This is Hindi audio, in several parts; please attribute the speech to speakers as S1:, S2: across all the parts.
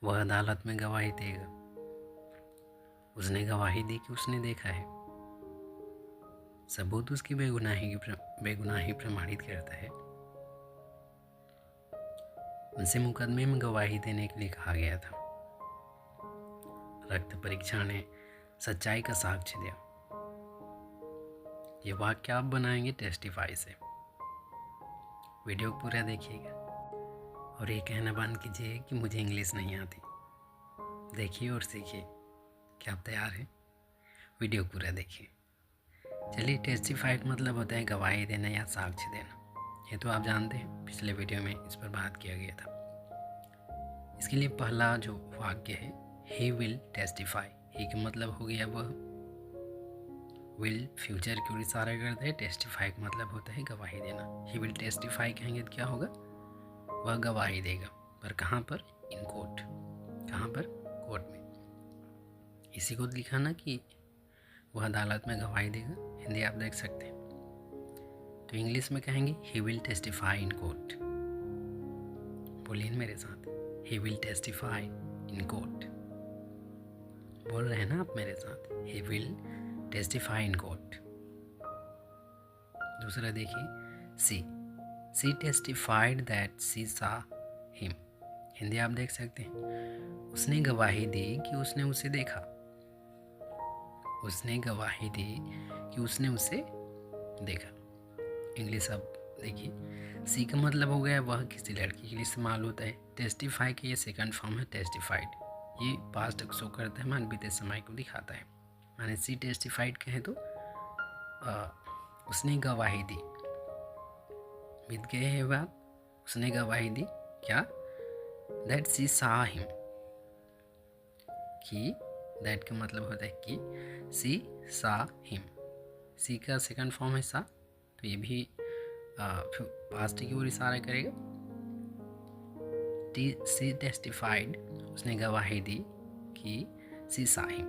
S1: वह अदालत में गवाही देगा। उसने गवाही दी कि उसने देखा है। सबूत उसकी बेगुनाही प्रमाणित करता है। उनसे मुकदमे में गवाही देने के लिए कहा गया था। रक्त परीक्षण ने सच्चाई का साक्ष्य दिया। ये वाक्य आप बनाएंगे टेस्टिफाई से। वीडियो को पूरा देखिएगा और ये कहना बंद कीजिए कि मुझे इंग्लिश नहीं आती। देखिए और सीखिए। क्या आप तैयार हैं? वीडियो पूरा देखिए। चलिए, टेस्टिफाई का मतलब होता है गवाही देना या साक्ष्य देना। ये तो आप जानते हैं, पिछले वीडियो में इस पर बात किया गया था। इसके लिए पहला जो वाक्य है, ही विल टेस्टिफाई। ही का मतलब हो गया वह। विल फ्यूचर की ओर इशारा करता है। टेस्टिफाई का मतलब होता है गवाही देना। ही विल टेस्टिफाई कहेंगे तो क्या होगा? वह गवाही देगा। पर कहाँ पर? In court. कहाँ पर? कोर्ट में। इसी को लिखा ना कि वह अदालत में गवाही देगा। हिंदी आप देख सकते हैं। तो इंग्लिश में कहेंगे he will testify in court. बोलिए मेरे साथ, he will testify in court. बोल रहे हैं ना आप मेरे साथ? He will testify in court. दूसरा देखिए, सी testified that she saw him. Hindi आप देख सकते हैं। उसने गवाही दी कि उसने उसे देखा। उसने गवाही दी कि उसने उसे देखा। इंग्लिश आप देखिए। सी का मतलब हो गया वह किसी लड़की के लिए इस्तेमाल होता है। टेस्टिफाई का ये सेकंड फॉर्म है टेस्टिफाइड। ये पास्ट को शो करता है, मान बीते समय को दिखाता है। माने सी टेस्टिफाइड कहें तो उसने गवाही दी। बीत गए है बात। उसने गवाही दी क्या? That she saw him. कि दैट का मतलब होता है कि सी सा हिम। सी का सेकंड फॉर्म है सा, तो ये भी पास्ट की ओर इशारा करेगा। सी टेस्टिफाइड, उसने गवाही दी कि सी सा हिम,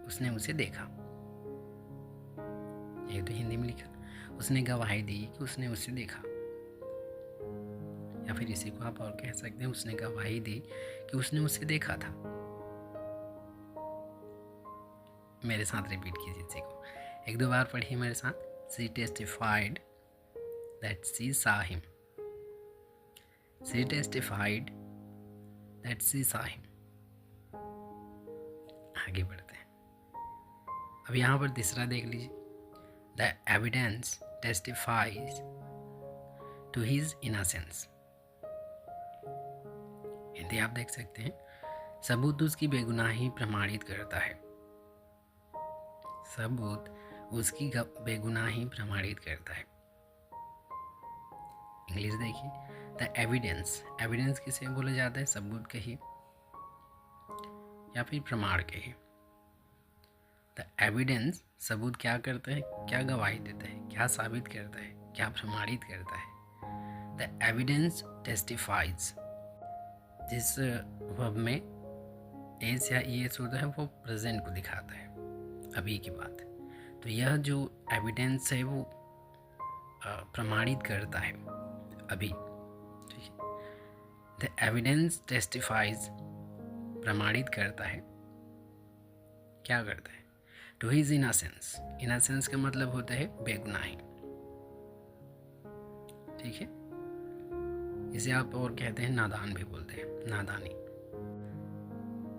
S1: उसने उसे देखा। ये तो हिंदी में लिखा। उसने गवाही दी कि उसने उसे देखा। या फिर इसी को आप और कह सकते हैं, उसने गवाही दी कि उसने उसे देखा था। मेरे साथ रिपीट कीजिए इसी को। एक दो बार पढ़िए मेरे साथ। सी testified that she saw him. She testified that she saw him. आगे बढ़ते हैं। अब यहाँ पर तीसरा देख लीजिए। The evidence testifies to his innocence. Hindi आप देख सकते हैं। सबूत उसकी बेगुनाही प्रमाणित करता है। सबूत उसकी बेगुनाही प्रमाणित करता है। इंग्लिश देखिए। The evidence. एविडेंस किसे बोला जाता है? सबूत कहिए या फिर प्रमाण कहिए। द एविडेंस, सबूत क्या करता है? क्या गवाही देता है? क्या साबित करता है? क्या प्रमाणित करता है? The evidence टेस्टिफाइज। जिस वर्ब में एस या ईएस होता है वो प्रेजेंट को दिखाता है, अभी की बात। तो यह जो एविडेंस है वो प्रमाणित करता है अभी। ठीक है। द एविडेंस टेस्टिफाइज, प्रमाणित करता है। क्या करता है? To his innocence. इनोसेंस का मतलब होता है बेगुनाही। ठीक है। इसे आप और कहते हैं नादान भी बोलते हैं, नादानी।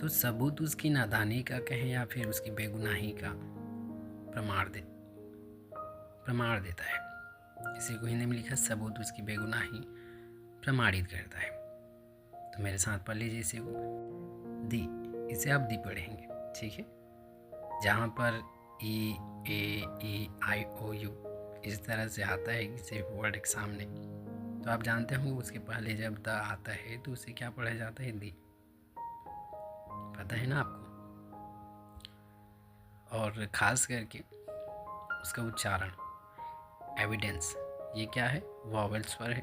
S1: तो सबूत उसकी नादानी का कहें या फिर उसकी बेगुनाही का प्रमाण देता है। इसी को हिंदी में लिखा, सबूत उसकी बेगुनाही प्रमाणित करता है। तो मेरे साथ पढ़ लीजिए इसे को। दी, इसे आप दी पढ़ेंगे। ठीक है। जहाँ पर ई ए आई ओ यू इस तरह से आता है किसी वर्ड के सामने, तो आप जानते होंगे उसके पहले जब द आता है तो उसे क्या पढ़ा जाता है? दी। पता है ना आपको? और ख़ास करके उसका उच्चारण एविडेंस, ये क्या है? वॉवेल स्वर है।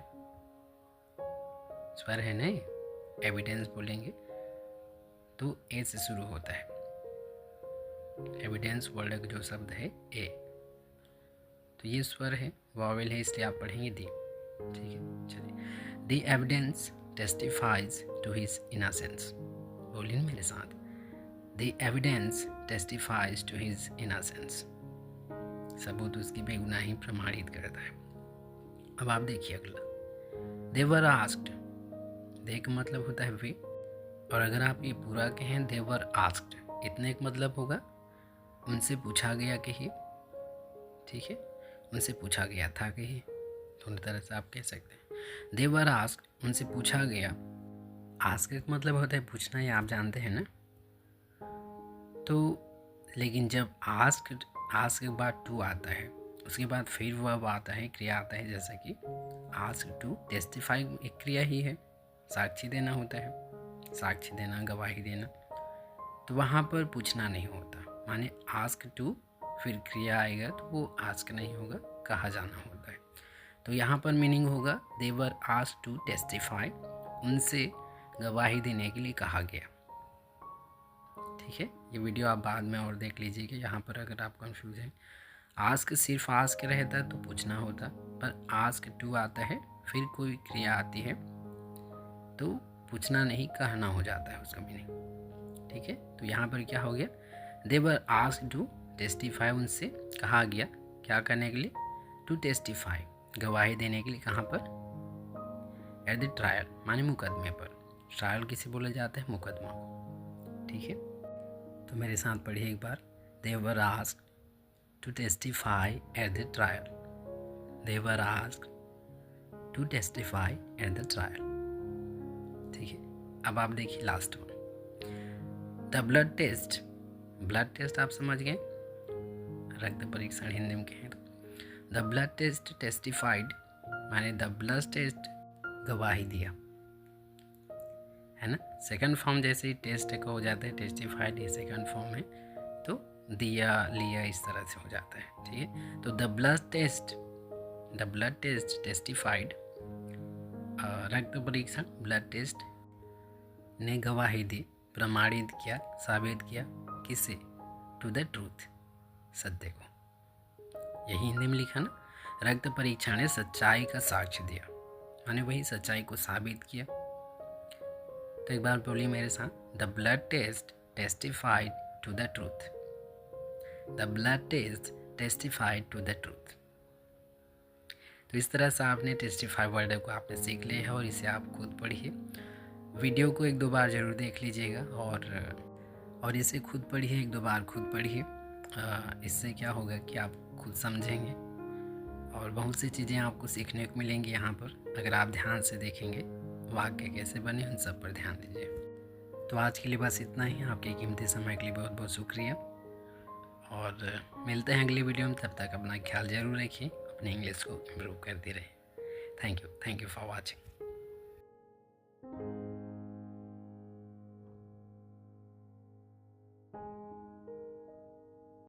S1: स्वर है नहीं, एविडेंस बोलेंगे तो ए से शुरू होता है। एविडेंस वर्ड का जो शब्द है ए, तो ये स्वर है, वॉवेल है, इसलिए आप पढ़ेंगे दी। ठीक है। चलिए, the evidence testifies to his innocence. बोलिए मेरे साथ, the evidence testifies to his innocence. सबूत उसकी बेगुनाही प्रमाणित करता है। अब आप देखिए अगला, दे वर आस्क्ड। दे का मतलब होता है वे, और अगर आप ये पूरा कहें दे वर आस्क्ड, इतने का मतलब होगा उनसे पूछा गया कहिए, ठीक है, उनसे पूछा गया था कहिए, दोनों तरह से आप कह सकते हैं। दे वर आस्क्ड, उनसे पूछा गया। आस्क का मतलब होता है पूछना, ये आप जानते हैं ना। तो लेकिन जब आस्क के बाद टू आता है, उसके बाद फिर वर्ब आता है, क्रिया आता है, जैसा कि आस्क टू टेस्टिफाई एक क्रिया ही है, साक्षी देना होता है, साक्षी देना, गवाही देना। तो वहाँ पर पूछना नहीं होता, माने आस्क टू फिर क्रिया आएगा तो वो आस्क नहीं होगा, कहा जाना होता है। तो यहाँ पर मीनिंग होगा दे वर आस्क्ड टू टेस्टिफाई, उनसे गवाही देने के लिए कहा गया। ठीक है, ये वीडियो आप बाद में और देख लीजिएगा। यहाँ पर अगर आप कंफ्यूज हैं, आस्क सिर्फ आस्क रहता तो पूछना होता, पर आस्क टू आता है फिर कोई क्रिया आती है तो पूछना नहीं, कहना हो जाता है उसका मीनिंग। ठीक है, तो यहाँ पर क्या हो गया, दे वर आस्क्ड टू टेस्टिफाई, उनसे कहा गया क्या करने के लिए, टू टेस्टिफाई, गवाही देने के लिए। कहाँ पर, एट द ट्रायल, माने मुकदमे पर। ट्रायल किसे बोला जाता है, मुकदमा को। ठीक है, तो मेरे साथ पढ़िए एक बार, they were asked to testify at the trial. They were asked to testify at the trial. ठीक है, अब आप देखिए last one, the blood test. Blood test आप समझ गए, रक्त परीक्षण हिंदी में कहें तो। द ब्लड टेस्ट टेस्टिफाइड, माने द ब्लड टेस्ट गवाही दिया, है ना। सेकंड फॉर्म जैसे ही टेस्ट का हो जाता है, टेस्टिफाइड, ये सेकंड फॉर्म है, तो दिया, लिया, इस तरह से हो जाता है। ठीक है, तो द ब्लड टेस्ट टेस्टिफाइड, रक्त परीक्षण, ब्लड टेस्ट ने गवाही दी, प्रमाणित किया, साबित किया, किसे, टू द ट्रूथ, सत्य को। यही हिंदी में लिखा ना, रक्त परीक्षण ने सच्चाई का साक्ष्य दिया, माने वही सच्चाई को साबित किया। तो एक बार बोलिए मेरे साथ, the blood test testified to the truth. The blood test testified to the truth. तो इस तरह से आपने टेस्टिफाई वर्ड को आपने सीख लिया है, और इसे आप खुद पढ़िए। वीडियो को 1-2 बार ज़रूर देख लीजिएगा, और इसे खुद पढ़िए, 1-2 बार खुद पढ़िए। इससे क्या होगा कि आप खुद समझेंगे, और बहुत सी चीज़ें आपको सीखने को मिलेंगी यहाँ पर, अगर आप ध्यान से देखेंगे। वाक्य कैसे बने, उन सब पर ध्यान दीजिए। तो आज के लिए बस इतना ही। आपके कीमती समय के लिए बहुत बहुत शुक्रिया, और मिलते हैं अगली वीडियो में। तब तक अपना ख्याल जरूर रखिए, अपनी इंग्लिश को इम्प्रूव करते रहिए। Thank you for watching.